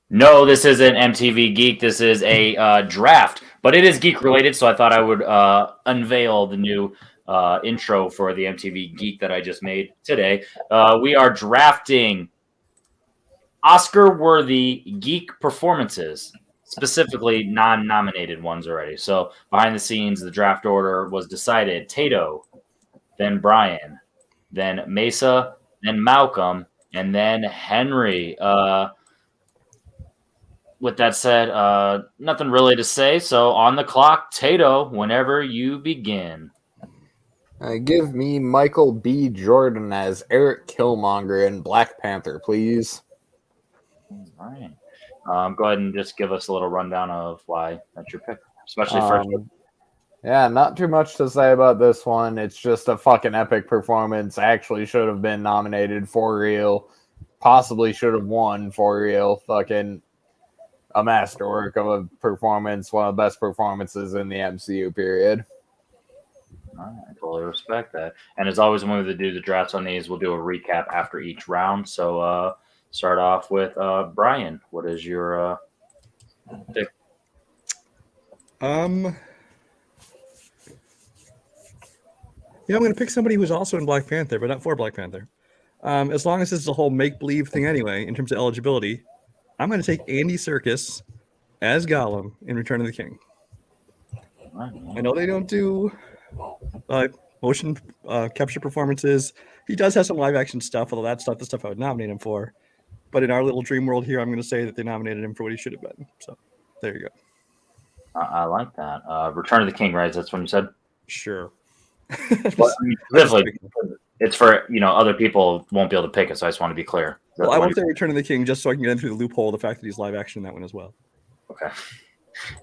No, this isn't MTV Geek. This is a draft, but it is geek related. So I thought I would unveil the new intro for the MTV Geek that I just made today. We are drafting Oscar-worthy geek performances, specifically non-nominated ones already. So behind the scenes, the draft order was decided: Tato, then Brian, then Mesa, then Malcolm, and then Henry. With that said, nothing really to say. So on the clock, Tato, whenever you begin. Give me Michael B. Jordan as Eric Killmonger in Black Panther, please. All right. Go ahead and just give us a little rundown of why that's your pick, especially first. Yeah, not too much to say about this one. It's just a fucking epic performance. Actually, should have been nominated for real. Possibly should have won for real. Fucking a masterwork of a performance. One of the best performances in the MCU, period. I totally respect that. And as always, when we do the drafts on these, we'll do a recap after each round. So start off with Brian. What is your pick? I'm going to pick somebody who's also in Black Panther, but not for Black Panther. As long as this is a whole make-believe thing anyway, in terms of eligibility, I'm going to take Andy Serkis as Gollum in Return of the King. I know they don't do motion capture performances. He does have some live-action stuff, although that's not the stuff I would nominate him for. But in our little dream world here, I'm going to say that they nominated him for what he should have been. So there you go. I like that. Return of the King, right? That's what you said? Sure. Well, it's for, other people won't be able to pick it, so I just want to be clear. Well, I won't say Return of the King just so I can get in through the loophole of the fact that he's live action in that one as well. Okay.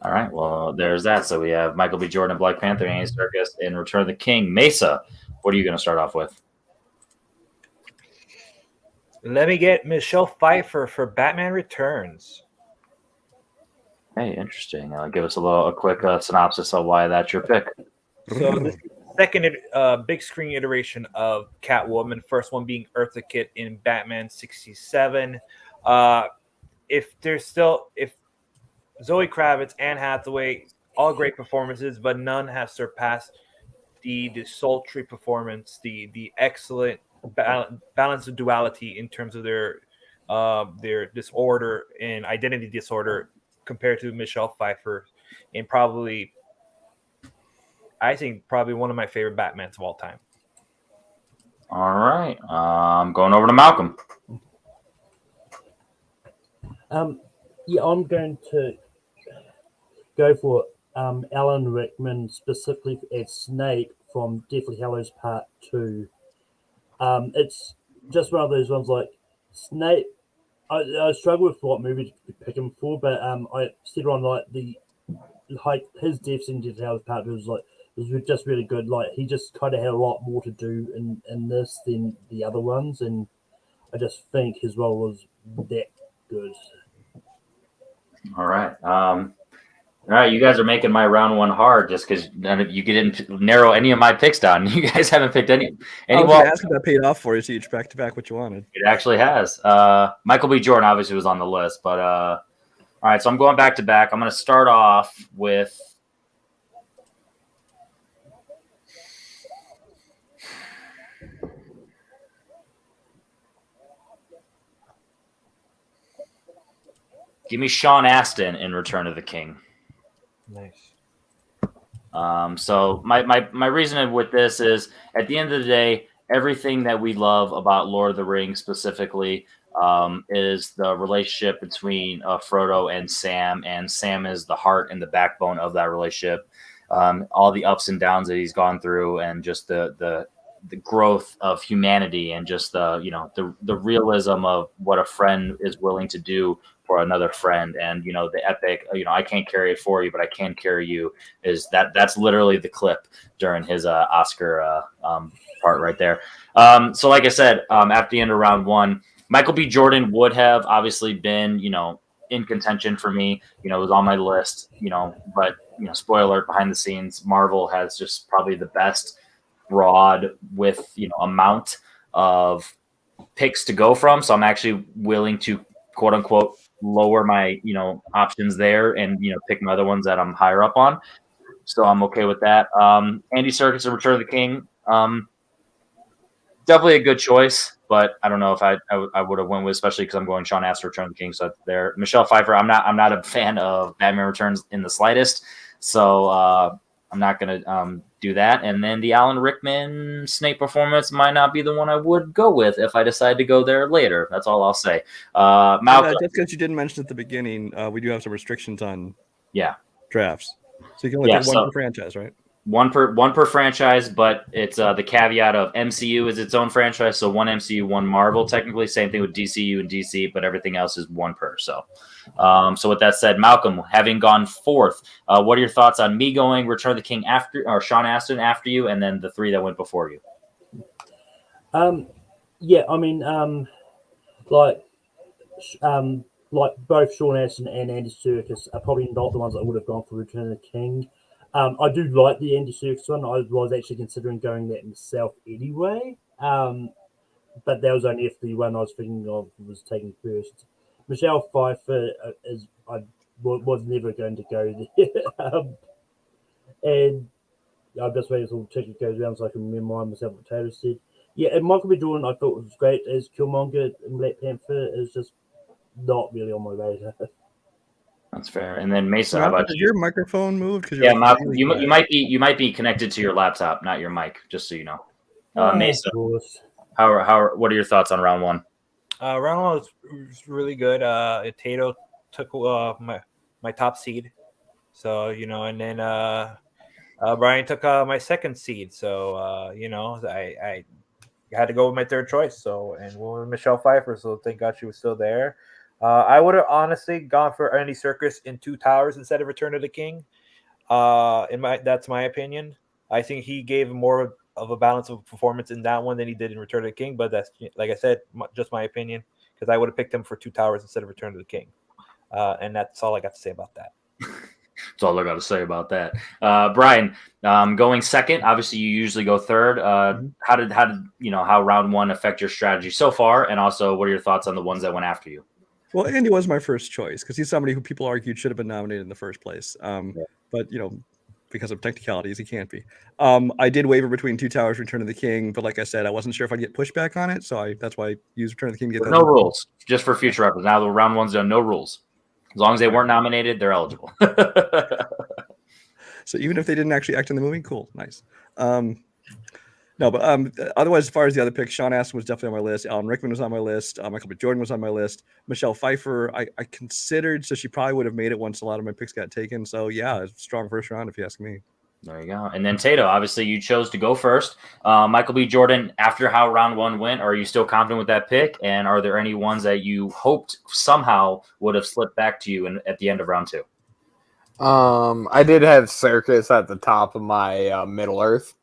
All right. Well, there's that. So we have Michael B. Jordan, Black Panther, Andy Serkis in Return of the King. Mesa, what are you going to start off with? Let me get Michelle Pfeiffer for Batman Returns. Hey, interesting. Give us a quick synopsis of why that's your pick. So this is the second big screen iteration of Catwoman. First one being Eartha Kitt in Batman 67. If Zoe Kravitz, Anne Hathaway, all great performances, but none have surpassed the sultry performance, the excellent balance of duality in terms of their disorder and identity disorder compared to Michelle Pfeiffer, and probably one of my favorite Batmans of all time. All right. Going over to Malcolm. Yeah, I'm going to go for Alan Rickman, specifically as Snape from Deathly Hallows Part 2. It's just one of those ones like Snape. I struggle with what movie to pick him for, but I said on his deaths in Deathly Hallows Part 2 was just really good. Like, he just kind of had a lot more to do in this than the other ones, and I just think his role was that good. All right. All right, you guys are making my round one hard just because you didn't narrow any of my picks down. You guys haven't picked any. I was going to ask if that paid off for you, so you each back to back what you wanted. It actually has. Michael B. Jordan obviously was on the list, but all right. So I'm going back to back. I'm going to start off with. Give me Sean Astin in Return of the King. Nice. So my reasoning with this is, at the end of the day, everything that we love about Lord of the Rings specifically is the relationship between Frodo and Sam is the heart and the backbone of that relationship. All the ups and downs that he's gone through, and just the growth of humanity, and just the realism of what a friend is willing to do for another friend, and the epic, I can't carry it for you, but I can carry you, that's literally the clip during his Oscar part right there. So like I said, at the end of round one, Michael B. Jordan would have obviously been in contention for me. It was on my list, but spoiler alert, behind the scenes, Marvel has just probably the best broad with amount of picks to go from, so I'm actually willing to quote unquote lower my options there and pick my other ones that I'm higher up on. So I'm okay with that. Andy Serkis and Return of the King. Definitely a good choice, but I don't know if I would have went with, especially because I'm going Sean Astin, Return of the King. So there, Michelle Pfeiffer. I'm not a fan of Batman Returns in the slightest. So I'm not gonna do that. And then the Alan Rickman Snape performance might not be the one I would go with if I decide to go there later. That's all I'll say. Malcolm, just because you didn't mention at the beginning, we do have some restrictions on drafts, so you can only pick one per franchise, right? One per franchise, but it's the caveat of MCU is its own franchise, so one MCU, one Marvel. Technically, same thing with DCU and DC, but everything else is one per. So, so with that said, Malcolm, having gone fourth, what are your thoughts on me going Return of the King after, or Sean Astin after you, and then the three that went before you? Yeah, I mean, like both Sean Astin and Andy Serkis are probably not the ones that I would have gone for Return of the King. I do like the Andy Serkis one. I was actually considering going that myself anyway. But that was only if the one I was thinking of was taken first. Michelle Pfeiffer was never going to go there. And I'm just waiting until the ticket goes around so I can remind myself what Taylor said. Yeah, and Michael B. Jordan I thought was great as Killmonger in Black Panther. Is just not really on my radar. That's fair. And then Mesa, how about you? Your microphone moved? Yeah, Malcolm, you might be connected to your laptop, not your mic, just so you know. Mesa, what are your thoughts on round one? Round one was really good. Tato took my top seed, so and then Brian took my second seed. So I had to go with my third choice. So and went with Michelle Pfeiffer. So thank God she was still there. I would have honestly gone for Andy Serkis in Two Towers instead of Return of the King. That's my opinion. I think he gave more of a balance of performance in that one than he did in Return of the King. But that's, like I said, just my opinion, because I would have picked him for Two Towers instead of Return of the King. And that's all I got to say about that. That's all I got to say about that. Brian, going second. Obviously, you usually go third. How did how round one affect your strategy so far? And also, what are your thoughts on the ones that went after you? Well, Andy was my first choice because he's somebody who people argued should have been nominated in the first place. But because of technicalities, he can't be. I did waver between Two Towers, Return of the King, but like I said, I wasn't sure if I'd get pushback on it, so that's why I used Return of the King to get that. No rules, just for future reference. Now the round one's done, no rules. As long as they weren't nominated, they're eligible. So even if they didn't actually act in the movie, cool, nice. No, but otherwise, as far as the other picks, Sean Astin was definitely on my list. Alan Rickman was on my list. Michael B. Jordan was on my list. Michelle Pfeiffer, I considered, so she probably would have made it once a lot of my picks got taken. So yeah, strong first round if you ask me. There you go. And then Tato, obviously you chose to go first. Michael B. Jordan, after how round one went, are you still confident with that pick? And are there any ones that you hoped somehow would have slipped back to you at the end of round two? I did have Serkis at the top of my Middle Earth.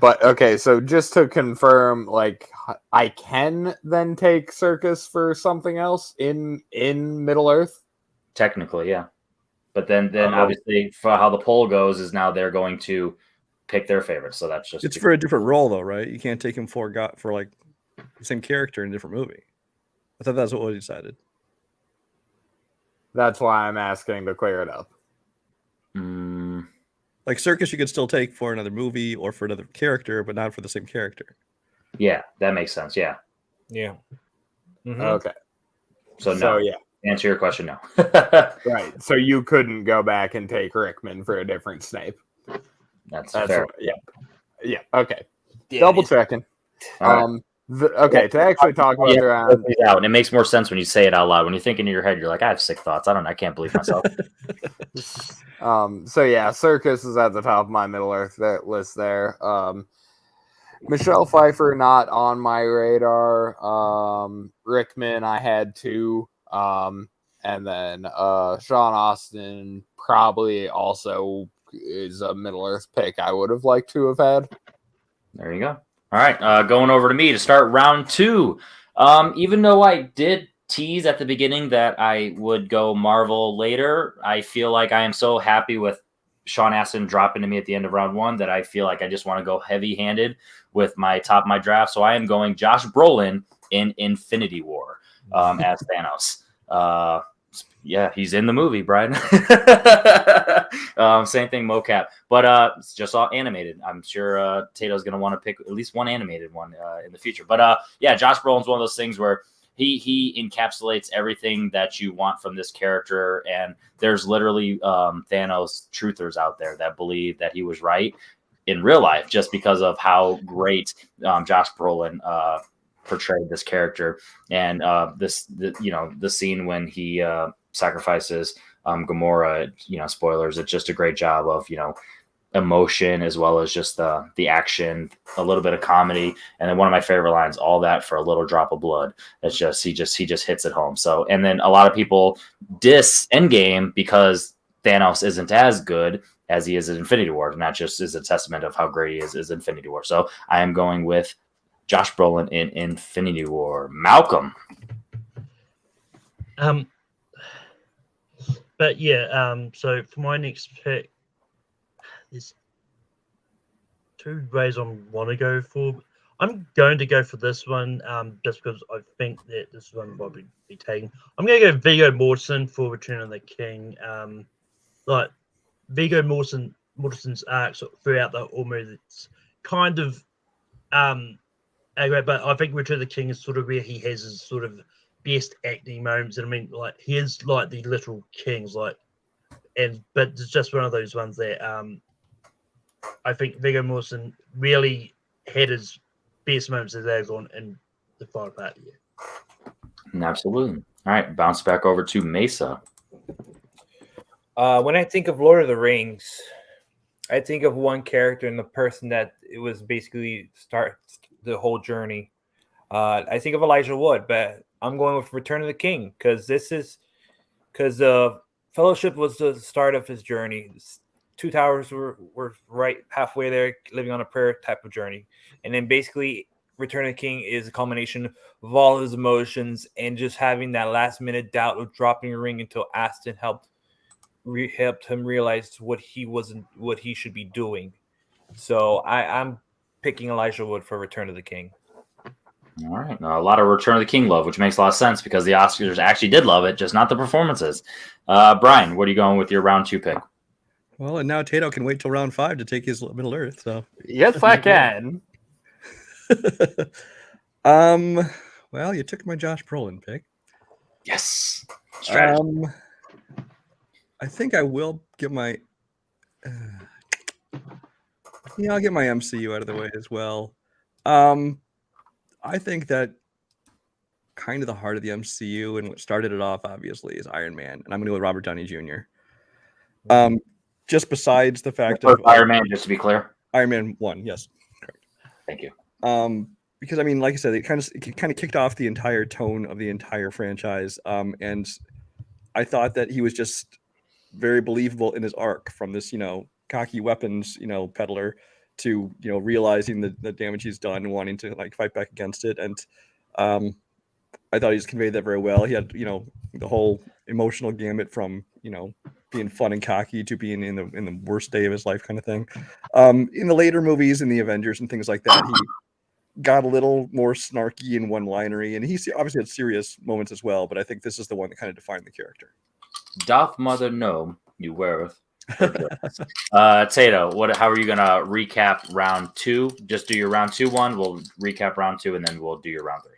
But okay, so just to confirm, like I can then take Serkis for something else in Middle Earth? Technically, yeah. But then obviously for how the poll goes is now they're going to pick their favorites. So that's just for a different role though, right? You can't take him for like the same character in a different movie. I thought that's what we decided. That's why I'm asking to clear it up. Like Serkis, you could still take for another movie or for another character, but not for the same character. Yeah, that makes sense. Yeah. Yeah. Mm-hmm. Okay. So yeah. Answer your question, no. Right. So you couldn't go back and take Rickman for a different Snape. That's fair. Yeah. Okay. Yeah, double checking. Right. To actually talk about the round. And it makes more sense when you say it out loud. When you think in your head, you're like, I have sick thoughts. I can't believe myself. So yeah, Serkis is at the top of my Middle Earth list there. Michelle Pfeiffer not on my radar. Rickman I had two. And then Sean Astin probably also is a Middle Earth pick I would have liked to have had. There you go. All right, going over to me to start round two. Even though I did tease at the beginning that I would go Marvel later, I feel like I am so happy with Sean Astin dropping to me at the end of round one that I feel like I just want to go heavy-handed with my top of my draft. So I am going Josh Brolin in Infinity War as Thanos. Yeah, he's in the movie, Brian. Same thing, mocap, but it's just all animated. I'm sure Tato's gonna want to pick at least one animated one in the future. But yeah, Josh Brolin's one of those things where he encapsulates everything that you want from this character, and there's literally Thanos truthers out there that believe that he was right in real life just because of how great Josh Brolin portrayed this character. And the scene when he sacrifices Gamora, spoilers, it's just a great job of emotion as well as just the action, a little bit of comedy, and then one of my favorite lines, all that for a little drop of blood. It's just he just hits it home. So, and then a lot of people diss Endgame because Thanos isn't as good as he is in Infinity War, and that just is a testament of how great he is Infinity War. So I am going with Josh Brolin in Infinity War. Malcolm. But yeah, so for my next pick, there's two ways I want to go for. I'm going to go for this one, just because I think that this one will be taken. I'm going to go Viggo Mortensen for Return of the King. Like Viggo Mortensen's arc throughout the whole movie, it's kind of but I think Return of the King is sort of where he has his sort of best acting moments. And I mean, like he is like the literal kings, but it's just one of those ones that I think Viggo Mortensen really had his best moments as Aragorn in the final part. Yeah. Absolutely. All right, bounce back over to Mesa. When I think of Lord of the Rings, I think of one character and the person that it was basically starts the whole journey. I think of Elijah Wood, but I'm going with Return of the King because Fellowship was the start of his journey. Two Towers were right halfway there, living on a prayer type of journey, and then basically Return of the King is a culmination of all his emotions and just having that last minute doubt of dropping a ring until Aston helped him realize what he should be doing. So I'm picking Elijah Wood for Return of the King. All right. A lot of Return of the King love, which makes a lot of sense because the Oscars actually did love it, just not the performances. Brian, what are you going with your round 2 pick? Well, and now Tato can wait till round 5 to take his Middle Earth. So yes, I can. Well, you took my Josh Brolin pick. Yes. Strategy. I think I will give my. I'll get my MCU out of the way as well. I think that kind of the heart of the MCU and what started it off, obviously, is Iron Man, and I'm going to go with Robert Downey Jr. Just besides the fact of Iron Man, just to be clear. Iron Man 1, yes, correct. Thank you. Because I mean, like I said, it kind of kicked off the entire tone of the entire franchise, and I thought that he was just very believable in his arc from this, cocky weapons, peddler to, realizing the damage he's done and wanting to like fight back against it. And I thought he just conveyed that very well. He had, the whole emotional gamut from, being fun and cocky to being in the worst day of his life kind of thing. In the later movies, in the Avengers and things like that, he got a little more snarky and one-linery, and he obviously had serious moments as well, but I think this is the one that kind of defined the character. Doth mother know you weareth her dress. Tato, how are you gonna recap round 2? Just do your round 2 one. We'll recap round 2, and then we'll do your round 3.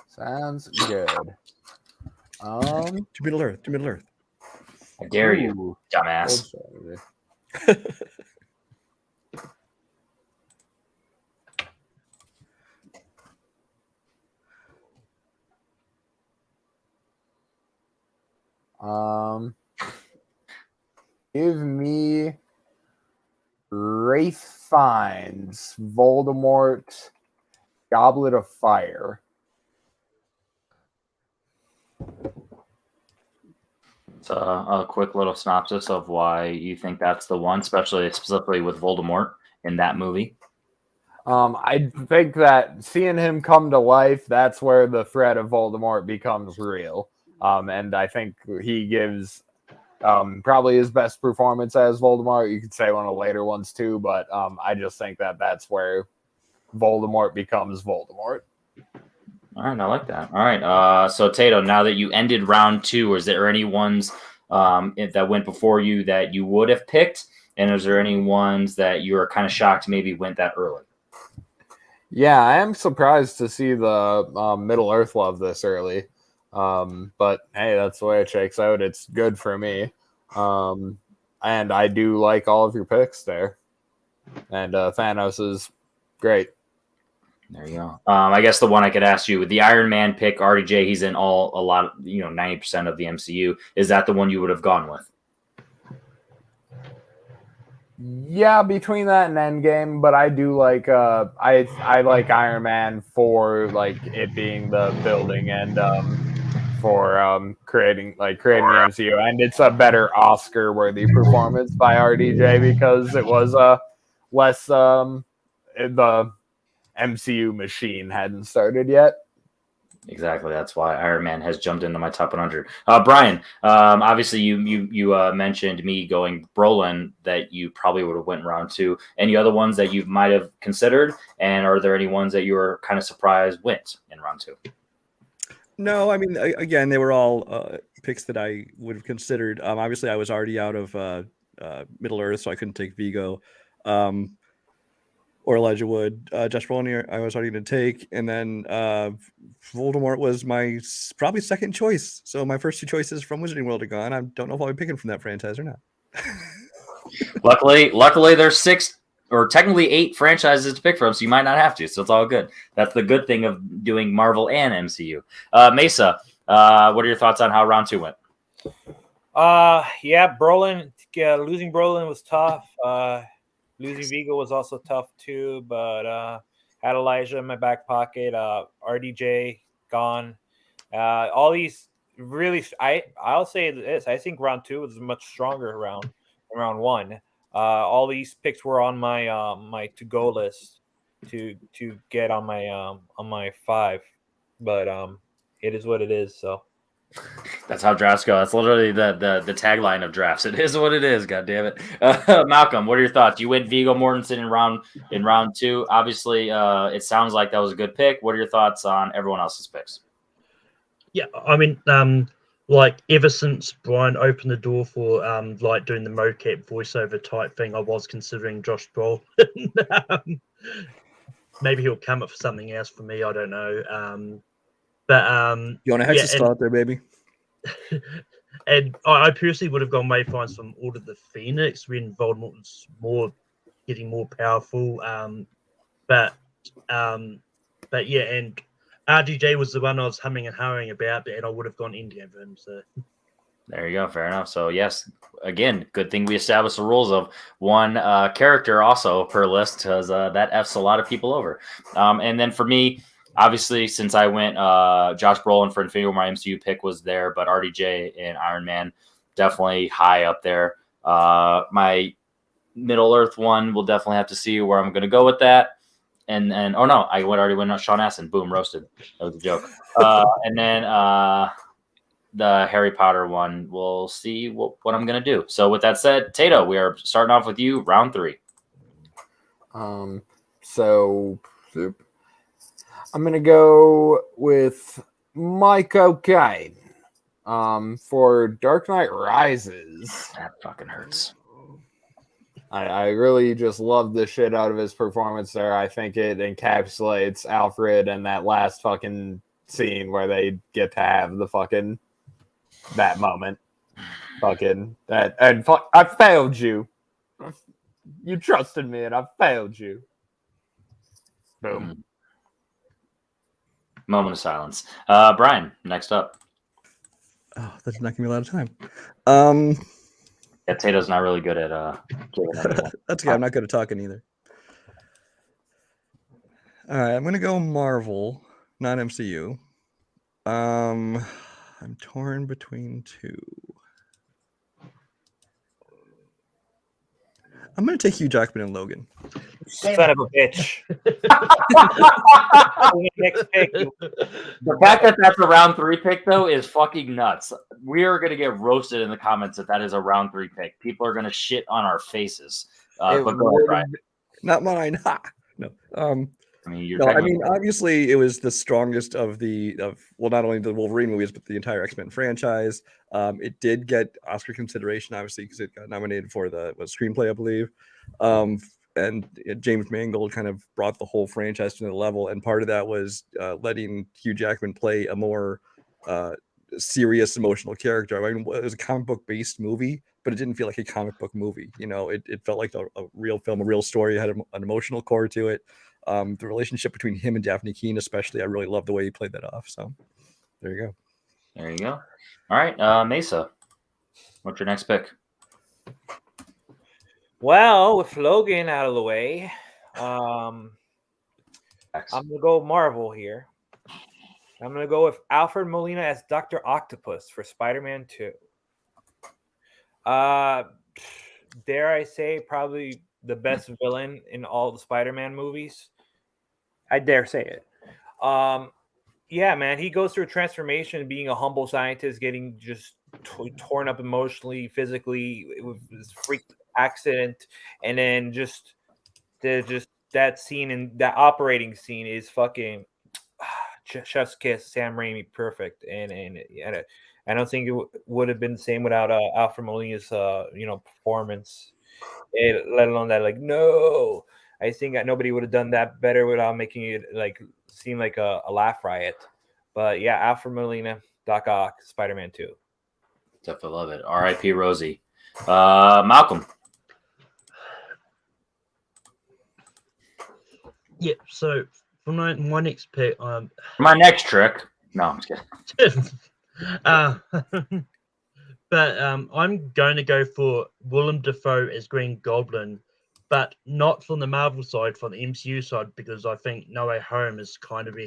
Sounds good. To Middle Earth. I dare you, dumbass. Give me Rafe Fiennes, Voldemort, Goblet of Fire. It's a quick little synopsis of why you think that's the one, specifically with Voldemort in that movie. I think that seeing him come to life, that's where the threat of Voldemort becomes real. And I think he gives probably his best performance as Voldemort. You could say one of the later ones too, but I just think that that's where Voldemort becomes Voldemort. All All right, I like that. All right, so Tato, now that you ended round 2, is there any ones that went before you that you would have picked? And is there any ones that you were kind of shocked maybe went that early? Yeah, I am surprised to see the Middle Earth love this early. But hey, that's the way it shakes out. It's good for me. And I do like all of your picks there. And Thanos is great. There you go. I guess the one I could ask you with the Iron Man pick, RDJ, he's in a lot, 90% of the MCU. Is that the one you would have gone with? Yeah, between that and Endgame, but I do like I like Iron Man for like it being the building and for creating the MCU, and it's a better Oscar worthy performance by RDJ because it was less the MCU machine hadn't started yet. Exactly. That's why Iron Man has jumped into my top 100. Brian, obviously you mentioned me going Brolin that you probably would have went round 2. Any other ones that you might have considered? And are there any ones that you were kind of surprised went in round 2? No, I mean, again, they were all picks that I would have considered. Obviously, I was already out of Middle Earth, so I couldn't take Vigo. Or Elijah Wood. Josh Brolin, I was already going to take. And then Voldemort was my probably second choice. So my first 2 choices from Wizarding World are gone. I don't know if I'll be picking from that franchise or not. Luckily, there's 6 or technically 8 franchises to pick from, so you might not have to. So it's all good. That's the good thing of doing Marvel and MCU. Mesa, what are your thoughts on how round 2 went? Yeah, Brolin. Losing Brolin was tough. Losing Vigo was also tough too, but had Elijah in my back pocket. RDJ gone. All these really, I'll say this. I think round 2 was a much stronger round than round 1. All these picks were on my my to go list to get on my 5, but it is what it is. So. That's how drafts go. That's literally the tagline of drafts. It is what it is. God damn it, Malcolm. What are your thoughts? You went Viggo Mortensen in round 2. Obviously, it sounds like that was a good pick. What are your thoughts on everyone else's picks? Yeah, I mean, like ever since Brian opened the door for like doing the mocap voiceover type thing, I was considering Josh Brolin. Maybe he'll come up for something else for me. I don't know. But You want a hex slot there, baby? And I personally would have gone Wayfinds from Order of the Phoenix when Voldemort was getting more powerful. But yeah, and RDJ was the one I was humming and hawing about, and I would have gone India for him. So there you go. Fair enough. So yes, again, good thing we established the rules of one character also per list because that F's a lot of people over. And then for me, obviously, since I went Josh Brolin for Infinity War, my MCU pick was there, but RDJ and Iron Man definitely high up there. My Middle Earth one, we'll definitely have to see where I'm going to go with that. And oh no, I already went on Sean Astin. Boom, roasted. That was a joke. And then the Harry Potter one, we'll see what I'm going to do. So with that said, Tato, we are starting off with you, round 3. So I'm going to go with Mike O'Kane for Dark Knight Rises. That fucking hurts. I really just love the shit out of his performance there. I think it encapsulates Alfred and that last fucking scene where they get to have the fucking that moment. Fucking that and I failed you. You trusted me and I failed you. Boom. Moment of silence. Brian, next up. Oh, that's not giving me a lot of time. Yeah, Tato's not really good at giving anyone. That's okay. I'm not good at talking either. All right, I'm gonna go Marvel, not MCU. I'm torn between 2. I'm gonna take Hugh Jackman and Logan. Son of a bitch. Next pick. The fact that that's a round 3 pick, though, is fucking nuts. We are going to get roasted in the comments if that is a round 3 pick. People are going to shit on our faces. But go ahead, Brian. Not mine. Ha! No. I mean, you're No, I technically mean, obviously, it was the strongest of not only the Wolverine movies, but the entire X-Men franchise. It did get Oscar consideration, obviously, because it got nominated for the screenplay, I believe. And James Mangold kind of brought the whole franchise to another level, and part of that was letting Hugh Jackman play a more serious, emotional character. I mean, it was a comic book based movie, but it didn't feel like a comic book movie. You know, it felt like a real film, a real story. It had an emotional core to it. The relationship between him and Daphne Keane, especially, I really love the way he played that off. So there you go. There you go. All right, Mesa, what's your next pick? Well, with Logan out of the way, I'm gonna go Marvel here. I'm gonna go with Alfred Molina as Dr. Octopus for Spider-Man 2. Dare I say, probably the best villain in all the Spider-Man movies. I dare say it. Yeah, man, he goes through a transformation, being a humble scientist, getting just torn up emotionally, physically with this freak accident, and then just that scene and that operating scene is fucking chef's kiss, Sam Raimi, perfect. And I don't think it would have been the same without Alfred Molina's performance. Let alone that, like, no, I think that nobody would have done that better without making it like seem like a laugh riot. But yeah, Alfred Molina, Doc Ock, Spider-Man 2. Definitely love it. R.I.P. Rosie. Malcolm. Yeah, so for my next pick, My next trick. No, I'm just kidding. but I'm going to go for Willem Dafoe as Green Goblin, but not from the Marvel side, from the MCU side, because I think No Way Home is kind of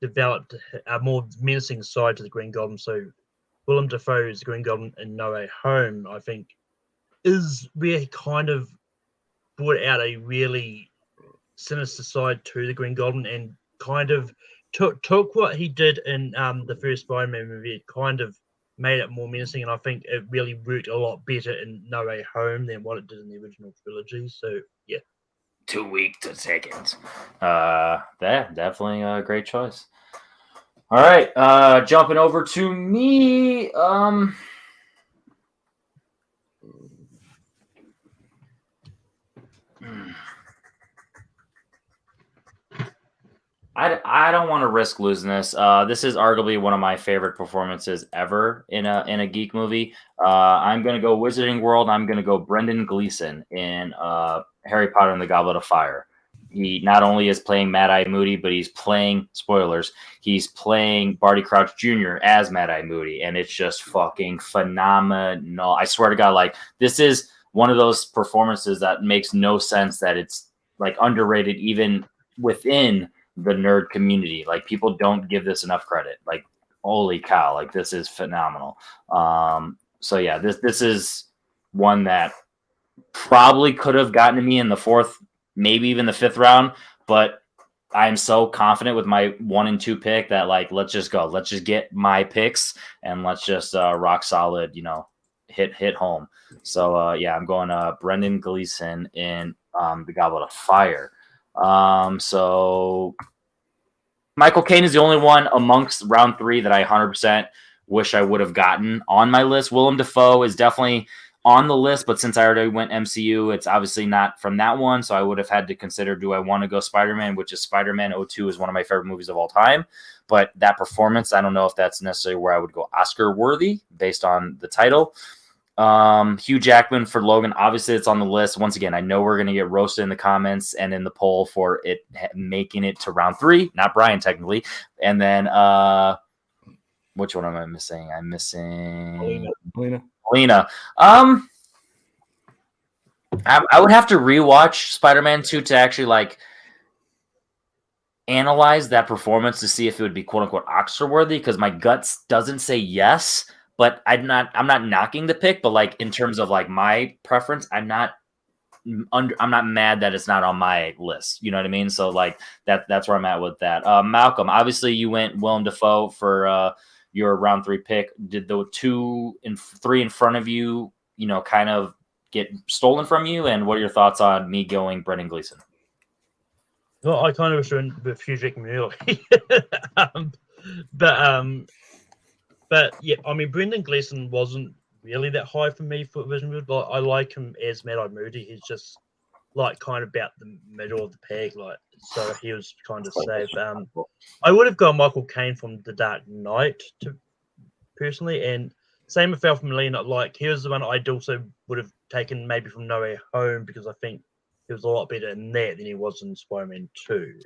developed a more menacing side to the Green Goblin. So Willem Dafoe as Green Goblin in No Way Home, I think, is where he kind of brought out a really sinister side to the Green Goblin and kind of took what he did in the first Spider-Man movie, it kind of made it more menacing, and I think it really worked a lot better in No Way Home than what it did in the original trilogy. So yeah, Too weak to take it. Yeah, definitely a great choice. All right, jumping over to me. I don't want to risk losing this. This is arguably one of my favorite performances ever in a geek movie. I'm gonna go Wizarding World. I'm gonna go Brendan Gleeson in Harry Potter and the Goblet of Fire. He not only is playing Mad Eye Moody, but he's playing spoilers. He's playing Barty Crouch Jr. as Mad Eye Moody, and it's just fucking phenomenal. I swear to God, like, this is one of those performances that makes no sense that it's like underrated even within the nerd community. Like, people don't give this enough credit. Like, holy cow, like, this is phenomenal. So yeah, this is one that probably could have gotten to me in the fourth, maybe even the fifth round, but I'm so confident with my 1 and 2 pick that, like, let's just go. Let's just get my picks and let's just rock solid, hit home. So yeah, I'm going Brendan Gleeson in the Goblet of Fire. So Michael Caine is the only one amongst round 3 that I 100% wish I would have gotten on my list. Willem Dafoe is definitely on the list, but since I already went MCU, it's obviously not from that one. So I would have had to consider, do I want to go Spider-Man, which is Spider-Man 02 is one of my favorite movies of all time. But that performance, I don't know if that's necessarily where I would go Oscar worthy based on the title. Hugh Jackman for Logan, obviously it's on the list. Once again, I know we're going to get roasted in the comments and in the poll for it making it to round 3, not Brian technically. And then which one am I missing? I'm missing Lena. I would have to rewatch Spider-Man 2 to actually like analyze that performance to see if it would be quote unquote Oscar worthy, because my guts doesn't say yes. But I'm not knocking the pick, but like in terms of like my preference, I'm not mad that it's not on my list. You know what I mean? So like that's where I'm at with that. Malcolm, obviously you went Willem Dafoe for your round 3 pick. Did the 2 and 3 in front of you, kind of get stolen from you? And what are your thoughts on me going Brendan Gleeson? Well, I kind of was doing with Hugh Jackman early. But yeah, I mean, Brendan Gleeson wasn't really that high for me for Vision World. Like, I like him as Mad-Eye Moody. He's just like kind of about the middle of the pack, like, so he was kind of safe. I would have gone Michael Caine from The Dark Knight to personally, and same with Alfred Molina. Like, he was the one I'd also would have taken maybe from No Way Home, because I think he was a lot better in that than he was in Spider-Man 2.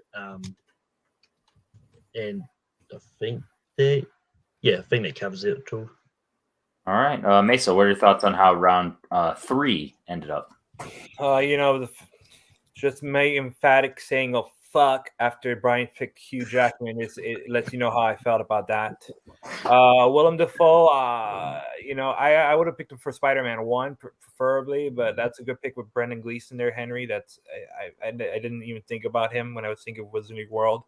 And I think that covers it too. All right, Mesa, what are your thoughts on how round 3 ended up? Just my emphatic saying of fuck after Brian picked Hugh Jackman it lets you know how I felt about that. Willem Dafoe, I would have picked him for Spider-Man 1 preferably, but that's a good pick with Brendan Gleeson there, Henry. That's I didn't even think about him when I was thinking of Wizarding World.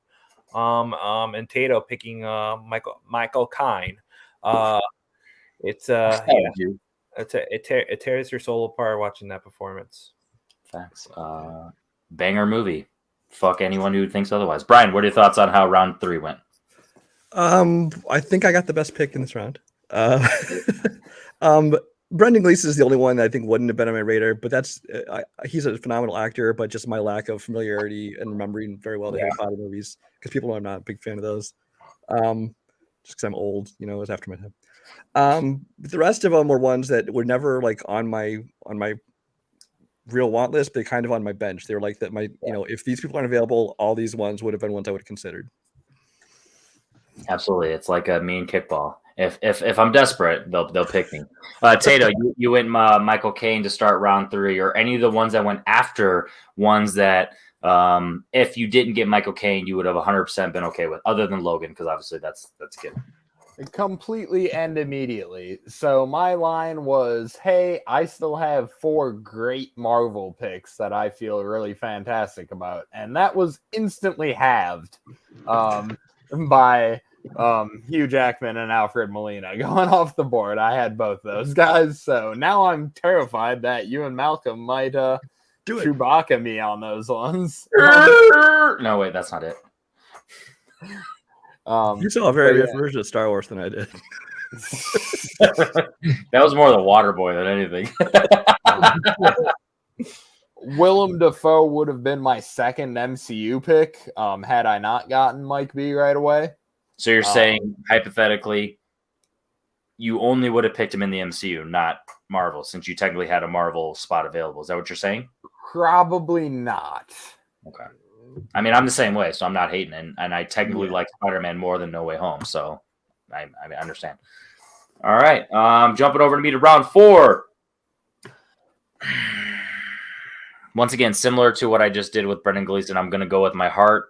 And Tato picking Michael Caine. It tears your soul apart watching that performance. Thanks. Banger movie. Fuck anyone who thinks otherwise. Brian, what are your thoughts on how round 3 went? I think I got the best pick in this round. Brendan Gleeson is the only one that I think wouldn't have been on my radar, but he's a phenomenal actor, but just my lack of familiarity and remembering very well the Harry Potter movies, because people know I'm not a big fan of those. Just because I'm old, it was after my time. The rest of them were ones that were never like on my real want list, but kind of on my bench. They were like that. If these people aren't available, all these ones would have been ones I would have considered. Absolutely, it's like a mean kickball. If I'm desperate, they'll pick me. Tato, you went Michael Caine to start round 3, or any of the ones that went after ones that if you didn't get Michael Caine, you would have 100% been okay with, other than Logan, because obviously that's good. Completely and immediately. So my line was, hey, I still have 4 great Marvel picks that I feel really fantastic about. And that was instantly halved by Hugh Jackman and Alfred Molina going off the board. I had both those guys. So now I'm terrified that you and Malcolm might do Chewbacca me on those ones. No, wait, that's not it. You saw a very different version of Star Wars than I did. That was more the water boy than anything. Willem Dafoe would have been my second MCU pick had I not gotten Mike B right away. So you're saying, hypothetically, you only would have picked him in the MCU, not Marvel, since you technically had a Marvel spot available. Is that what you're saying? Probably not. Okay. I mean, I'm the same way, so I'm not hating, and I technically like Spider-Man more than No Way Home, so I understand. All right, jumping over to me to round 4. Once again, similar to what I just did with Brendan Gleeson, I'm going to go with my heart.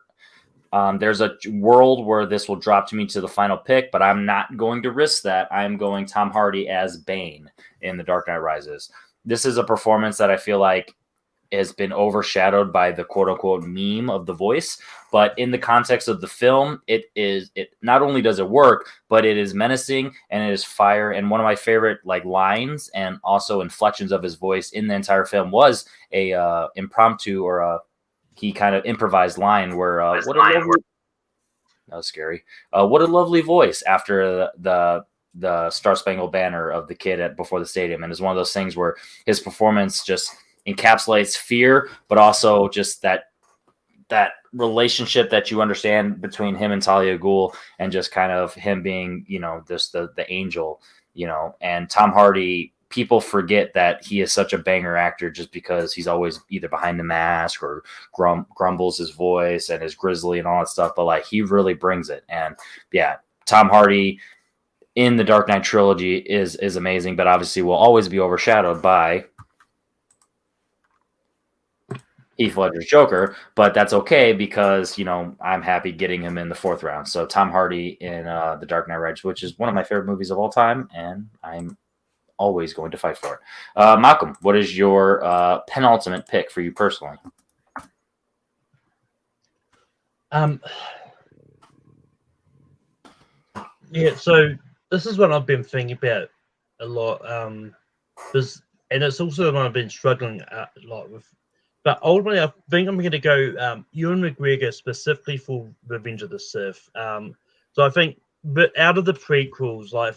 There's a world where this will drop to me to the final pick, but I'm not going to risk that. I'm going Tom Hardy as Bane in The Dark Knight Rises. This is a performance that I feel like has been overshadowed by the quote-unquote meme of the voice, but in the context of the film, it not only does it work, but it is menacing and it is fire. And one of my favorite lines and also inflections of his voice in the entire film was a impromptu or he kind of improvised line where that was scary. What a lovely voice after the Star Spangled Banner of the kid before the stadium, and it's one of those things where his performance just encapsulates fear, but also just that relationship that you understand between him and Talia Ghul, and just kind of him being, just the angel, and Tom Hardy. People forget that he is such a banger actor just because he's always either behind the mask or grumbles his voice and is grizzly and all that stuff. But he really brings it. And yeah, Tom Hardy in the Dark Knight trilogy is amazing, but obviously will always be overshadowed by Heath Ledger's Joker, but that's okay because, I'm happy getting him in the 4th round. So Tom Hardy in The Dark Knight Rises, which is one of my favorite movies of all time, and I'm always going to fight for it. Malcolm, what is your penultimate pick for you personally? So this is what I've been thinking about a lot. And it's also one I've been struggling a lot with But ultimately, I think I'm going to go Ewan McGregor specifically for Revenge of the Sith. So I think, but out of the prequels, like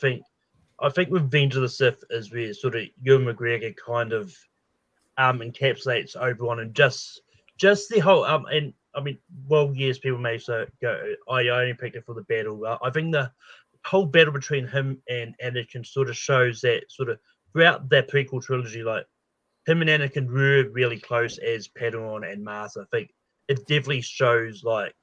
I think Revenge of the Sith is where sort of Ewan McGregor kind of encapsulates Obi-Wan and just the whole and I mean, well, yes, people may so go. I only picked it for the battle. I think the whole battle between him and Anakin sort of shows that sort of throughout that prequel trilogy, like him and Anakin were really close as Padawan and Master. I think it definitely shows like,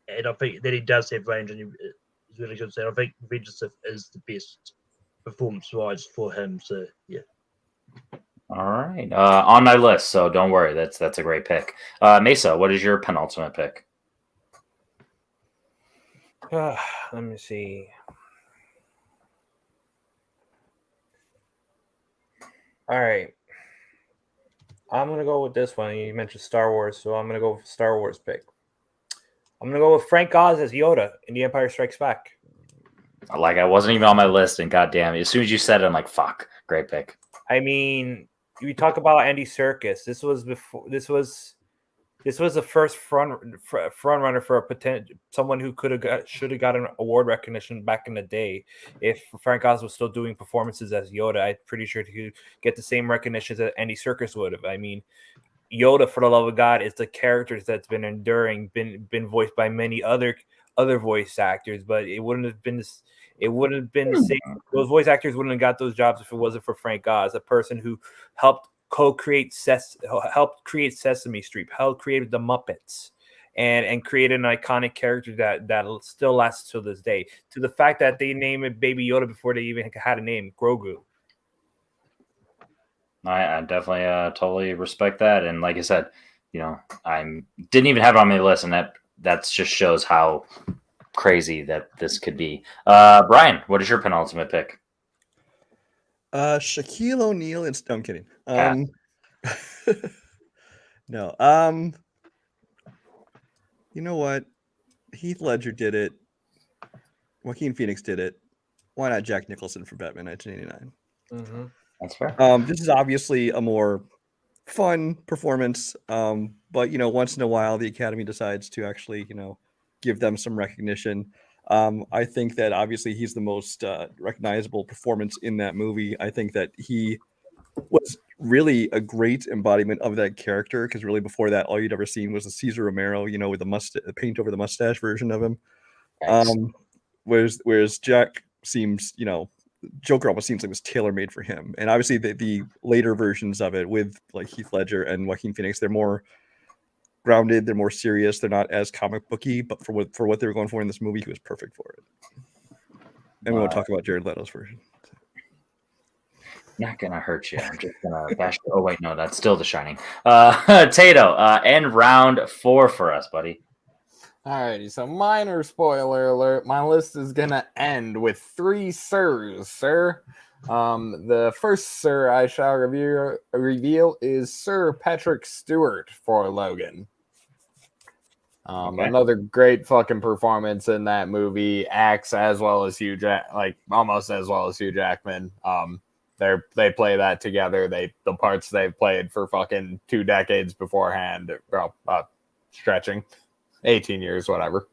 and I think that he does have range and he's really good. So I think Revenge of the Sith is the best performance wise for him. So yeah. All right, on my list, so don't worry. That's a great pick. Mesa, what is your penultimate pick? Let me see. All right. I'm going to go with this one. You mentioned Star Wars, so I'm going to go with Star Wars pick. I'm going to go with Frank Oz as Yoda in The Empire Strikes Back. Like, I wasn't even on my list, and goddamn, as soon as you said it, I'm like, fuck, great pick. I mean, we talk about Andy Serkis. This was the first front runner for a potential someone who should have gotten award recognition back in the day. If Frank Oz was still doing performances as Yoda, I'm pretty sure he could get the same recognition that Andy Serkis would have. I mean, Yoda, for the love of God, is the characters that's been enduring, been voiced by many other voice actors, but it wouldn't have been this. It wouldn't have been the same. Those voice actors wouldn't have got those jobs if it wasn't for Frank Oz, a person who helped helped create Sesame Street, helped create the Muppets, and created an iconic character that still lasts to this day. To the fact that they named it Baby Yoda before they even had a name, Grogu. I definitely totally respect that, and like I said, you know, I didn't even have it on my list, and that just shows how crazy that this could be. Brian, what is your penultimate pick? Shaquille O'Neal and no, I'm kidding. No. You know what? Heath Ledger did it. Joaquin Phoenix did it. Why not Jack Nicholson for Batman 1989? Mm-hmm. That's fair. This is obviously a more fun performance, but you know, once in a while, the Academy decides to actually, you know, give them some recognition. I think that obviously he's the most recognizable performance in that movie. I think that he was really a great embodiment of that character because really before that, all you'd ever seen was the Cesar Romero, you know, with the paint over the mustache version of him. Whereas Jack seems, you know, Joker almost seems like it was tailor made for him. And obviously the later versions of it with like Heath Ledger and Joaquin Phoenix, they're more grounded, they're more serious, they're not as comic booky, but for what they were going for in this movie, he was perfect for it. And we won't talk about Jared Leto's version. Not gonna hurt you. I'm just gonna bash. Oh wait, no, that's still The Shining. Tato, end round 4 for us, buddy. Alrighty, so minor spoiler alert. My list is gonna end with 3 sirs, sir. The first sir I shall reveal is Sir Patrick Stewart for Logan. Okay. Another great fucking performance in that movie. Acts as well as almost as well as Hugh Jackman. They play that together. The parts they've played for fucking 2 decades beforehand. Well, stretching 18 years, whatever.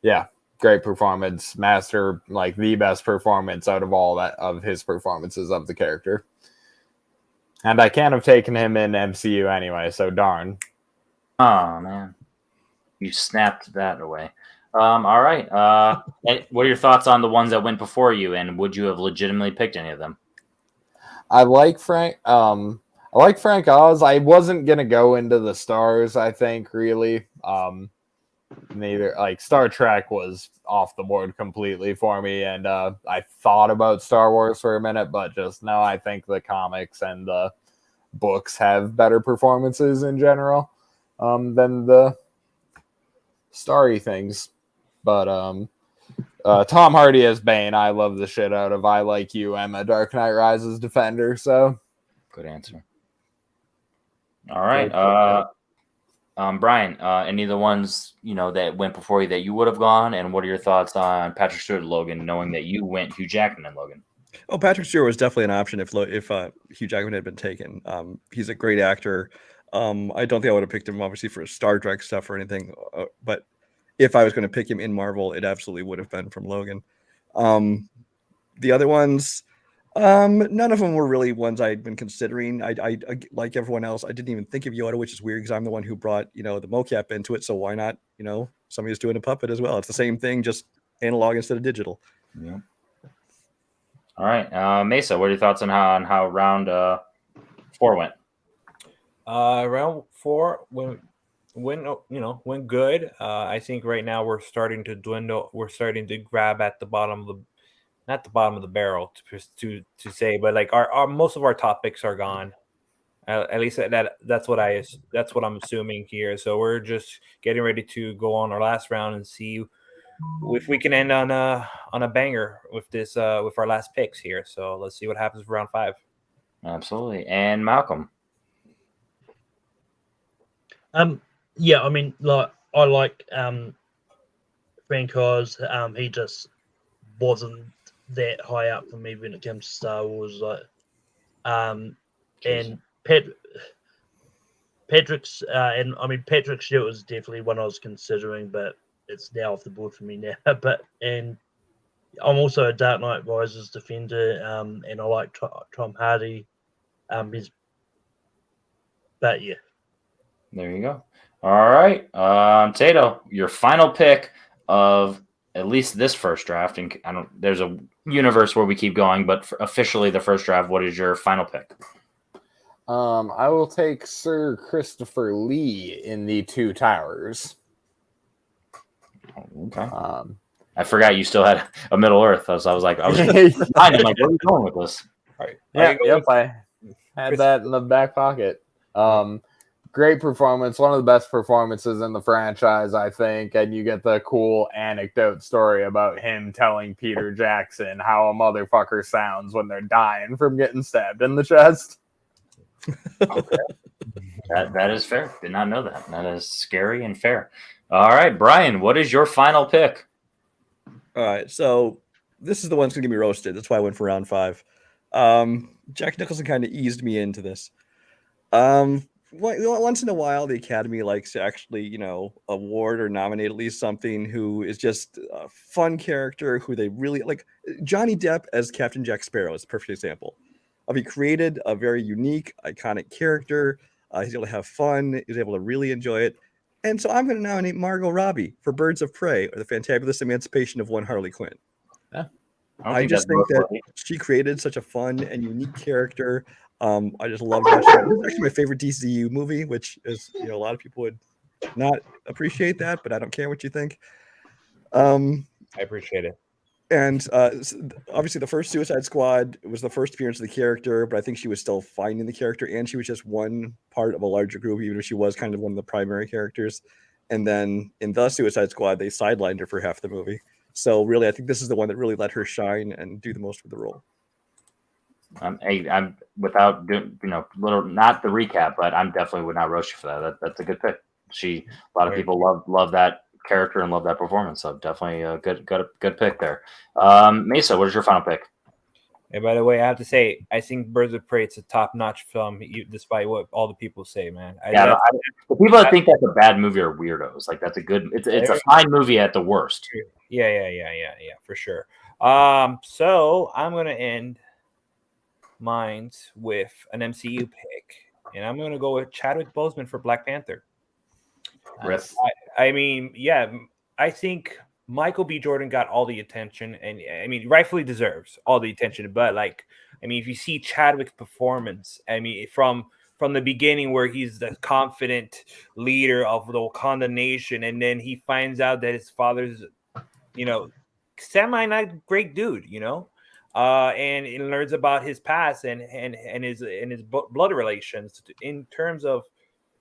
Yeah, great performance. Master, like the best performance out of all that of his performances of the character. And I can't have taken him in MCU anyway, so darn. Oh man, you snapped that away. All right. What are your thoughts on the ones that went before you, and would you have legitimately picked any of them? I like Frank Oz. I wasn't gonna go into the stars. I think really. Neither like Star Trek was off the board completely for me, and I thought about Star Wars for a minute, but just no. I think the comics and the books have better performances in general than the starry things. But Tom Hardy as Bane, I love the shit out of. I like you, Emma, Dark Knight Rises Defender. So good answer. All right, Brian. Any of the ones that went before you that you would have gone, and what are your thoughts on Patrick Stewart and Logan, knowing that you went Hugh Jackman and Logan? Oh, Patrick Stewart was definitely an option if Hugh Jackman had been taken. He's a great actor. I don't think I would have picked him obviously for Star Trek stuff or anything, but if I was going to pick him in Marvel, it absolutely would have been from Logan. The other ones, none of them were really ones I'd been considering. I like everyone else, I didn't even think of Yoda, which is weird because I'm the one who brought the mocap into it. So why not somebody who's doing a puppet as well? It's the same thing, just analog instead of digital. Yeah. All right, Mesa, what are your thoughts on how round 4 went? Round 4 went good. I think right now we're starting to dwindle. We're starting to grab at the bottom of the, not the bottom of the barrel to say, but like our most of our top picks are gone. At least that's what I'm assuming here. So we're just getting ready to go on our last round and see if we can end on a banger with this with our last picks here. So let's see what happens for round 5. Absolutely. And Malcolm. Yeah, I mean, like I like Frank Oz. He just wasn't that high up for me when it comes to Star Wars. Like, and Patrick's and I mean Patrick Stewart was definitely one I was considering, but it's now off the board for me now. But and I'm also a Dark Knight Rises defender, and I like Tom Hardy. But yeah, There you go. All right, Tato, your final pick of at least this first draft, and there's a universe where we keep going, but officially the first draft. What is your final pick? I will take Sir Christopher Lee in the Two Towers. Okay. I forgot you still had a Middle Earth, so I was like, where are you going with this? All right. I had that in the back pocket. Great performance, one of the best performances in the franchise, I think. And you get the cool anecdote story about him telling Peter Jackson how a motherfucker sounds when they're dying from getting stabbed in the chest. Okay. That is fair. Did not know that. That is scary and fair. All right, Brian, what is your final pick? All right, so this is the one that's going to get me roasted. That's why I went for round 5. Jack Nicholson kind of eased me into this. Once in a while, the Academy likes to actually, award or nominate at least something who is just a fun character who they really like. Johnny Depp as Captain Jack Sparrow is a perfect example. He created a very unique, iconic character. He's able to have fun. He's able to really enjoy it. And so I'm going to nominate Margot Robbie for Birds of Prey or The Fantabulous Emancipation of One Harley Quinn. Yeah. I just think that she created such a fun and unique character. I just love that. It's actually my favorite DCU movie, which is, a lot of people would not appreciate that, but I don't care what you think. I appreciate it. And obviously the first Suicide Squad was the first appearance of the character, but I think she was still finding the character, and she was just one part of a larger group, even if she was kind of one of the primary characters. And then in the Suicide Squad, they sidelined her for half the movie. So really, I think this is the one that really let her shine and do the most with the role. I'm without doing, not the recap, but I'm definitely would not roast you for that. That's a good pick. A lot of people love that character and love that performance. So definitely a good pick there. Mesa, what is your final pick? And by the way, I have to say, I think Birds of Prey, it's a top-notch film, despite what all the people say, man. The people that think that's a bad movie are weirdos. Like that's it's a fine movie at the worst. Yeah, for sure. So I'm gonna end mine with an MCU pick, and I'm gonna go with Chadwick Boseman for Black Panther. Nice. I think Michael B. Jordan got all the attention, and I mean, rightfully deserves all the attention. But if you see Chadwick's performance, from the beginning where he's the confident leader of the Wakanda nation, and then he finds out that his father's, semi not great dude, and he learns about his past and his blood relations in terms of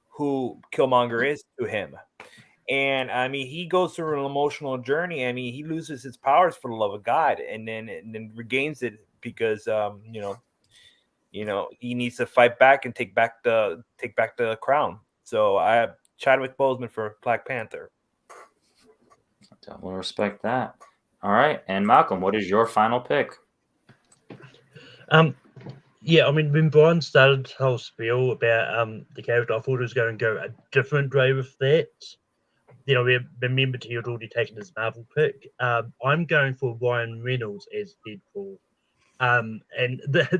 who Killmonger is to him. And he goes through an emotional journey. He loses his powers for the love of God, and then regains it because he needs to fight back and take back the crown. So I have Chadwick Boseman for Black Panther. We'll respect that. All right, and Malcolm, what is your final pick? Yeah, I mean, when Brian started the whole spiel about the character, I thought it was going to go a different way with that. You know, remembered he had already taken his Marvel pick. I'm going for Ryan Reynolds as Deadpool. And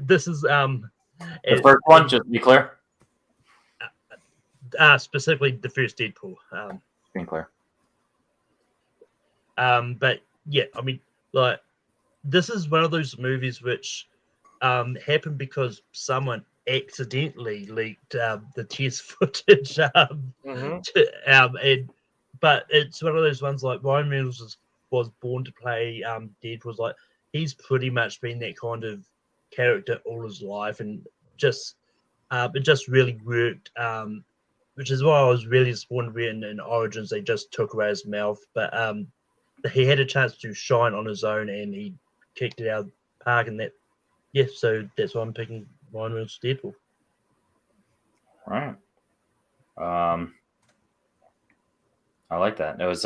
this is The first one, just to be clear. Specifically the first Deadpool. Being clear. But yeah, I mean, like, this is one of those movies which happened because someone accidentally leaked the test footage. But it's one of those ones like Ryan Reynolds was born to play Deadpool. Like, he's pretty much been that kind of character all his life, and just it just really worked. Which is why I was really disappointed when in Origins they just took away his mouth. But he had a chance to shine on his own, and he kicked it out of the park. And that, yeah, so that's why I'm picking Ryan Reynolds Deadpool. All right. I like that. It was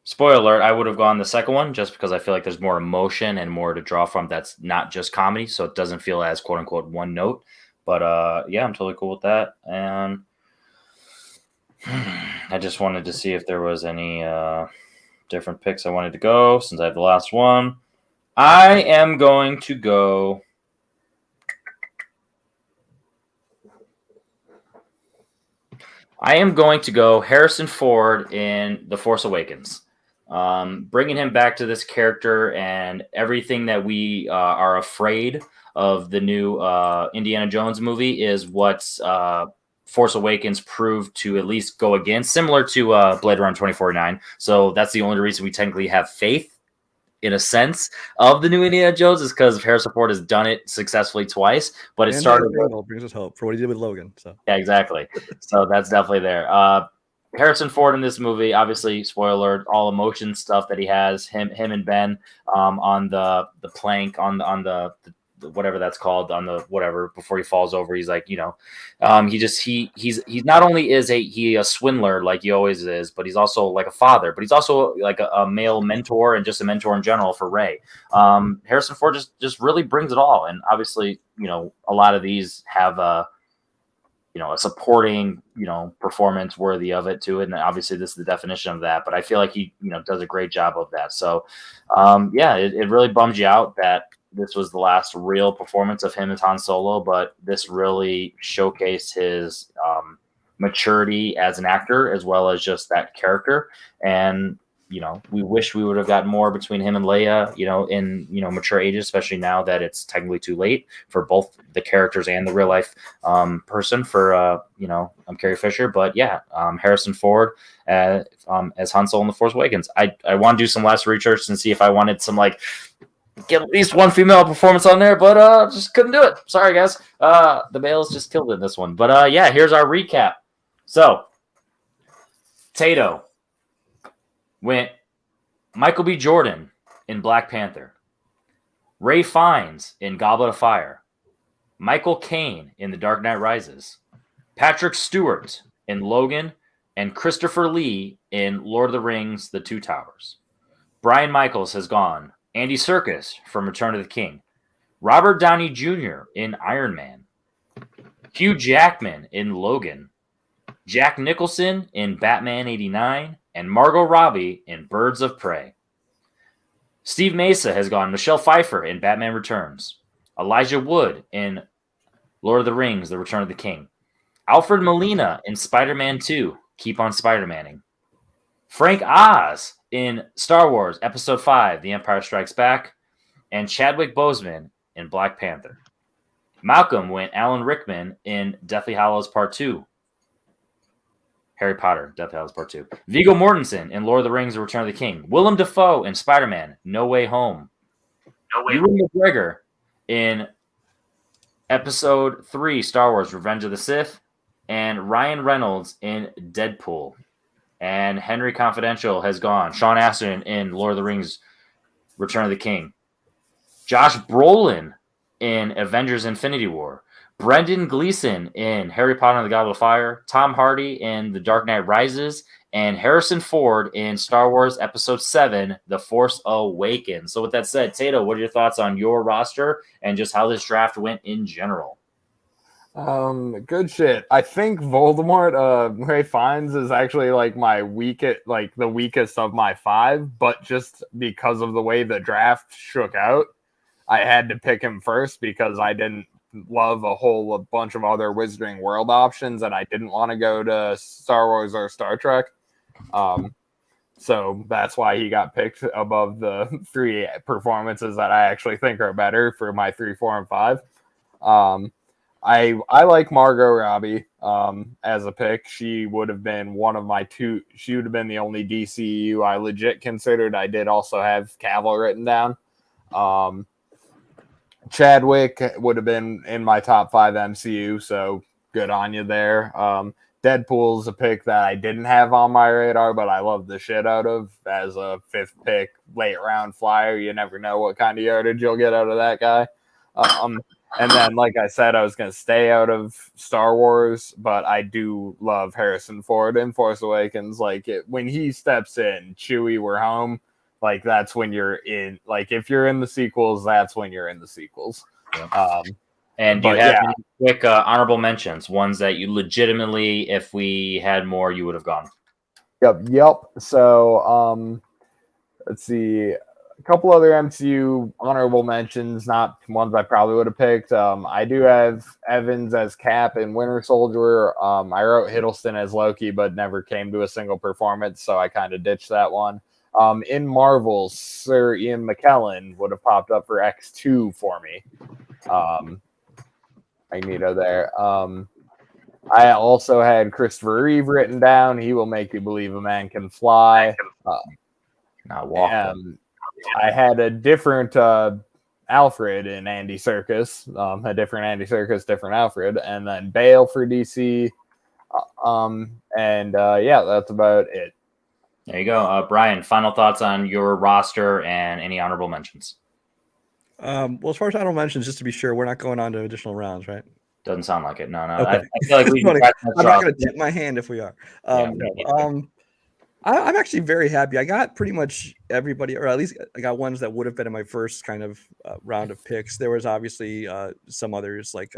spoiler alert. I would have gone the second one just because I feel like there's more emotion and more to draw from. That's not just comedy, so it doesn't feel as quote unquote one note. But yeah, I'm totally cool with that. And I just wanted to see if there was any different picks I wanted to go since I have the last one. I am going to go. Harrison Ford in The Force Awakens. Bringing him back to this character and everything that we are afraid of the new Indiana Jones movie is what Force Awakens proved to at least go against, similar to Blade Runner 2049. So that's the only reason we technically have faith, in a sense, of the new Indiana Jones is because Harrison Ford has done it successfully twice. But it started with brings us hope for what he did with Logan. So yeah, exactly. So that's definitely there. Harrison Ford in this movie, obviously, spoiler alert, all emotion stuff that he has. Him and Ben on the plank on the whatever that's called, on the whatever, before he falls over. He's like, he's not only is he a swindler like he always is, but he's also like a father, but he's also like a male mentor and just a mentor in general for Rey. Harrison Ford just really brings it all, and obviously, a lot of these have a supporting, performance worthy of it to it. And obviously this is the definition of that, but I feel like he, does a great job of that. So, yeah, it really bums you out that this was the last real performance of him as Han Solo, but this really showcased his maturity as an actor, as well as just that character. And, we wish we would have gotten more between him and Leia, in, mature ages, especially now that it's technically too late for both the characters and the real life person for, I'm Carrie Fisher. But yeah, Harrison Ford as Han Solo in The Force Awakens. I want to do some last research and see if I wanted some, get at least one female performance on there, but just couldn't do it. Sorry, guys. The males just killed it in this one. But yeah, here's our recap. So, Tato went Michael B. Jordan in Black Panther, Ray Fiennes in Goblet of Fire, Michael Caine in The Dark Knight Rises, Patrick Stewart in Logan, and Christopher Lee in Lord of the Rings, The Two Towers. Bryan Michaels has gone Andy Serkis from Return of the King, Robert Downey Jr. in Iron Man, Hugh Jackman in Logan, Jack Nicholson in Batman 89, and Margot Robbie in Birds of Prey. Steve Mesa has gone Michelle Pfeiffer in Batman Returns, Elijah Wood in Lord of the Rings, The Return of the King, Alfred Molina in Spider-Man 2, Keep on Spider-Manning, Frank Oz in Star Wars Episode 5, The Empire Strikes Back, and Chadwick Boseman in Black Panther. Malcolm went Alan Rickman in Deathly Hallows Part 2. Harry Potter, Deathly Hallows Part 2. Viggo Mortensen in Lord of the Rings, The Return of the King. Willem Dafoe in Spider-Man, No Way Home. Ewan McGregor in Episode 3, Star Wars, Revenge of the Sith. And Ryan Reynolds in Deadpool. And Henry Confidential has gone Sean Astin in Lord of the Rings, Return of the King. Josh Brolin in Avengers Infinity War. Brendan Gleeson in Harry Potter and the Goblet of Fire, Tom Hardy in The Dark Knight Rises, and Harrison Ford in Star Wars Episode 7, The Force Awakens. So with that said, Tato, what are your thoughts on your roster and just how this draft went in general? Good shit. I think Voldemort, Ray Fiennes is actually like my weakest, like the weakest of my 5, but just because of the way the draft shook out, I had to pick him first because I didn't love a bunch of other Wizarding World options and I didn't want to go to Star Wars or Star Trek. So that's why he got picked above the 3 performances that I actually think are better for my 3, 4, and 5. I like Margot Robbie as a pick. She would have been one of my 2. She would have been the only DCU I legit considered. I did also have Cavill written down. Chadwick would have been in my top 5 MCU, so good on you there. Deadpool's a pick that I didn't have on my radar, but I love the shit out of as a 5th pick, late round flyer. You never know what kind of yardage you'll get out of that guy. And then, like I said, I was going to stay out of Star Wars, but I do love Harrison Ford in Force Awakens. When he steps in, Chewie, we're home. Like, that's when you're in. Like, if you're in the sequels, that's when you're in the sequels. Yeah. And do you have any quick honorable mentions, ones that you legitimately, if we had more, you would have gone? Yep. So, let's see. A couple other MCU honorable mentions, not ones I probably would have picked. I do have Evans as Cap in Winter Soldier. I wrote Hiddleston as Loki, but never came to a single performance, so I kind of ditched that one. In Marvel, Sir Ian McKellen would have popped up for X2 for me. Magneto there. I also had Christopher Reeve written down. He will make you believe a man can fly. Not walk. I had a different Alfred in Andy Serkis, a different Andy Serkis, different Alfred, and then Bale for DC. Yeah, that's about it. There you go. Brian, final thoughts on your roster and any honorable mentions? Well, as far as honorable mentions, just to be sure, we're not going on to additional rounds, right? Doesn't sound like it. No. Okay. I feel like we. I'm not going to tip my hand if we are. I'm actually very happy. I got pretty much everybody, or at least I got ones that would have been in my first kind of round of picks. There was obviously some others like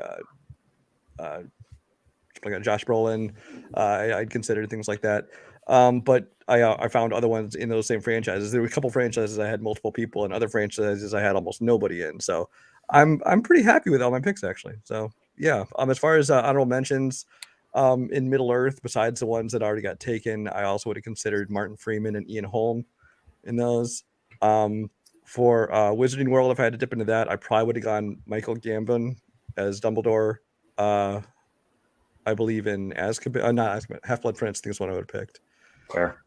Josh Brolin. I'd considered things like that. But I found other ones in those same franchises. There were a couple franchises I had multiple people, and other franchises I had almost nobody in. So I'm pretty happy with all my picks actually. So yeah. As far as honorable mentions, in Middle Earth, besides the ones that already got taken, I also would have considered Martin Freeman and Ian Holm in those. For Wizarding World, if I had to dip into that, I probably would have gone Michael Gambon as Dumbledore. I believe in Azkaban, not Azkaban, Half-Blood Prince. I think is what I would have picked. Fair.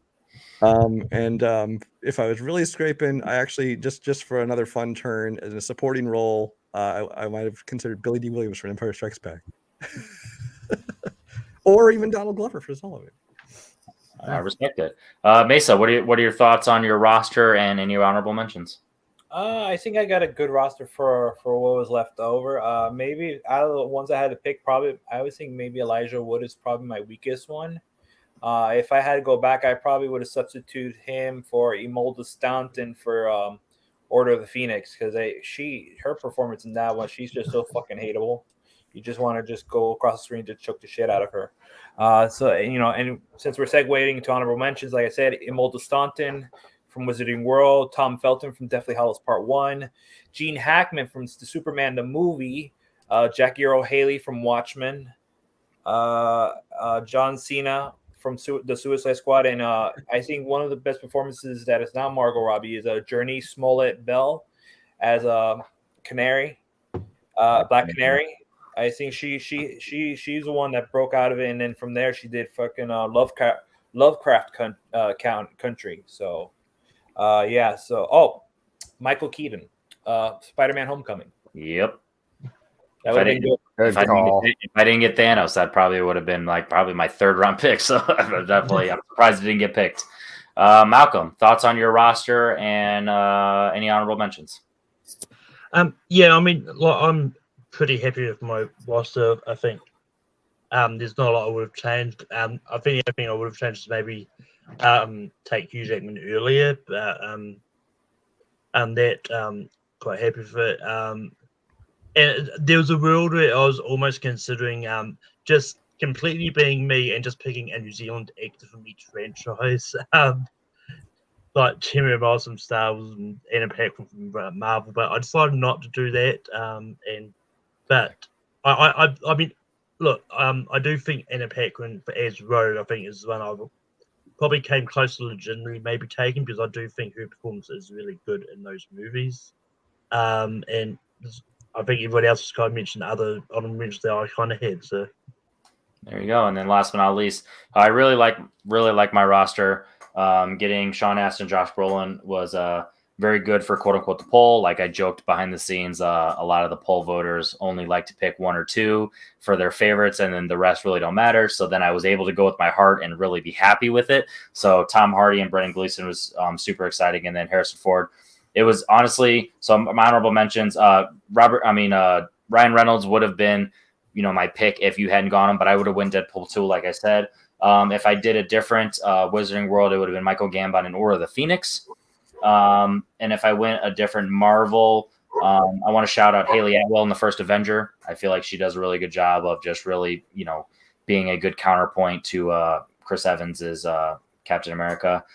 If I was really scraping, I actually just for another fun turn as a supporting role, I might have considered Billy D. Williams for Empire Strikes Back. Or even Donald Glover for all of it. I respect it. Mesa, what are your thoughts on your roster and any honorable mentions? I think I got a good roster for what was left over. Maybe out of the ones I had to pick, probably I would think maybe Elijah Wood is probably my weakest one. If I had to go back, I probably would have substituted him for Imelda Staunton for Order of the Phoenix because her performance in that one, she's just so fucking hateable. You just want to just go across the screen to choke the shit out of her. And since we're segueing to honorable mentions, like I said, Imelda Staunton from Wizarding World, Tom Felton from Deathly Hallows Part 1, Gene Hackman from the Superman the movie, Jackie Earle Haley from Watchmen, John Cena from the Suicide Squad, and I think one of the best performances that is not Margot Robbie is Journey Smollett-Bell as a Canary, Black Canary. I think she's the one that broke out of it, and then from there she did fucking Lovecraft Country. So, Michael Keaton, Spider-Man: Homecoming. Yep. That would have been good. If I didn't get Thanos, that probably would have been probably my 3rd round pick. So I'm surprised it didn't get picked. Malcolm, thoughts on your roster and any honorable mentions? I'm pretty happy with my roster. I think There's not a lot I would have changed. I think the only thing I would have changed is maybe take Hugh Jackman earlier, but that quite happy with it. And there was a world where I was almost considering just completely being me and just picking a New Zealand actor from each franchise. Like Jimmy Balsam Star Wars and Anna Paquin from Marvel, but I decided not to do that. But I mean, look, I do think Anna Paquin as Rogue, I think is one I probably came close to legitimately maybe taking, because I do think her performance is really good in those movies. And I think everybody else has kind of mentioned other honorable mentions that I kind of had. So there you go. And then last but not least, I really like my roster. Getting Sean Astin, Josh Brolin was very good for quote unquote the poll. Like I joked behind the scenes, a lot of the poll voters only like to pick one or two for their favorites, and then the rest really don't matter. So then I was able to go with my heart and really be happy with it. So Tom Hardy and Brendan Gleeson was super exciting, and then Harrison Ford. It was honestly, so my honorable mentions. Ryan Reynolds would have been, my pick if you hadn't gone him, but I would have went Deadpool 2, like I said. If I did a different Wizarding World, it would have been Michael Gambon and Aura the Phoenix. And if I went a different Marvel, I want to shout out Haley Atwell in the first Avenger. I feel like she does a really good job of just really, being a good counterpoint to Chris Evans's Captain America.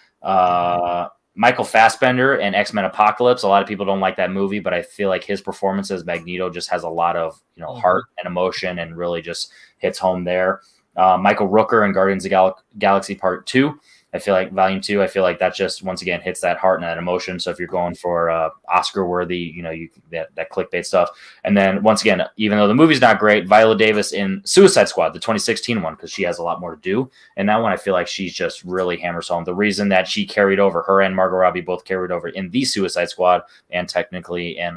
Michael Fassbender and X-Men Apocalypse. A lot of people don't like that movie, but I feel like his performance as Magneto just has a lot of, heart and emotion and really just hits home there. Michael Rooker in Guardians of Galaxy Part 2. I feel like Volume 2, I feel like that just, once again, hits that heart and that emotion. So if you're going for Oscar-worthy, that clickbait stuff. And then, once again, even though the movie's not great, Viola Davis in Suicide Squad, the 2016 one, because she has a lot more to do. And that one, I feel like she's just really hammers home. The reason that she carried over, her and Margot Robbie both carried over in the Suicide Squad and technically in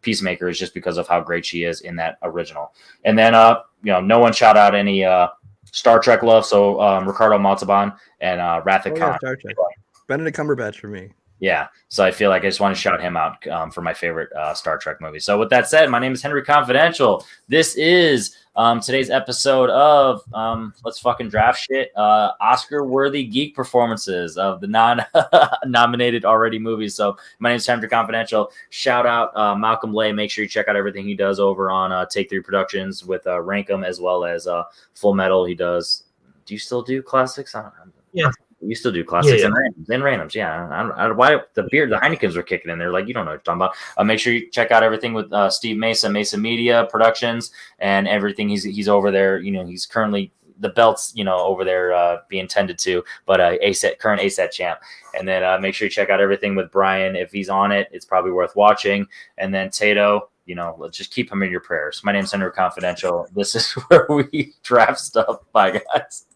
Peacemaker, is just because of how great she is in that original. And then, no one shout out any Star Trek love, so Ricardo Montalban and Wrath of Khan. Star Trek. Benedict Cumberbatch for me. Yeah, so I feel like I just want to shout him out for my favorite Star Trek movie. So with that said, my name is Henry Confidential. This is today's episode of Let's Fucking Draft Shit, Oscar-worthy geek performances of the non-nominated already movies. So my name is Henry Confidential. Shout out Malcolm Lay. Make sure you check out everything he does over on Take 3 Productions with Rankum, as well as Full Metal. He does. Do you still do classics? Yeah. You still do classics and randoms. Yeah. I don't why the Heinekens were kicking in there. Like, you don't know what you're talking about. Make sure you check out everything with Steve Mesa Media Productions, and everything he's over there. He's currently the belts, over there being tended to, but current ASAT champ. And then make sure you check out everything with Brian. If he's on it, it's probably worth watching. And then Tato, let's just keep him in your prayers. My name's Henry Confidential. This is where we draft stuff. Bye, guys.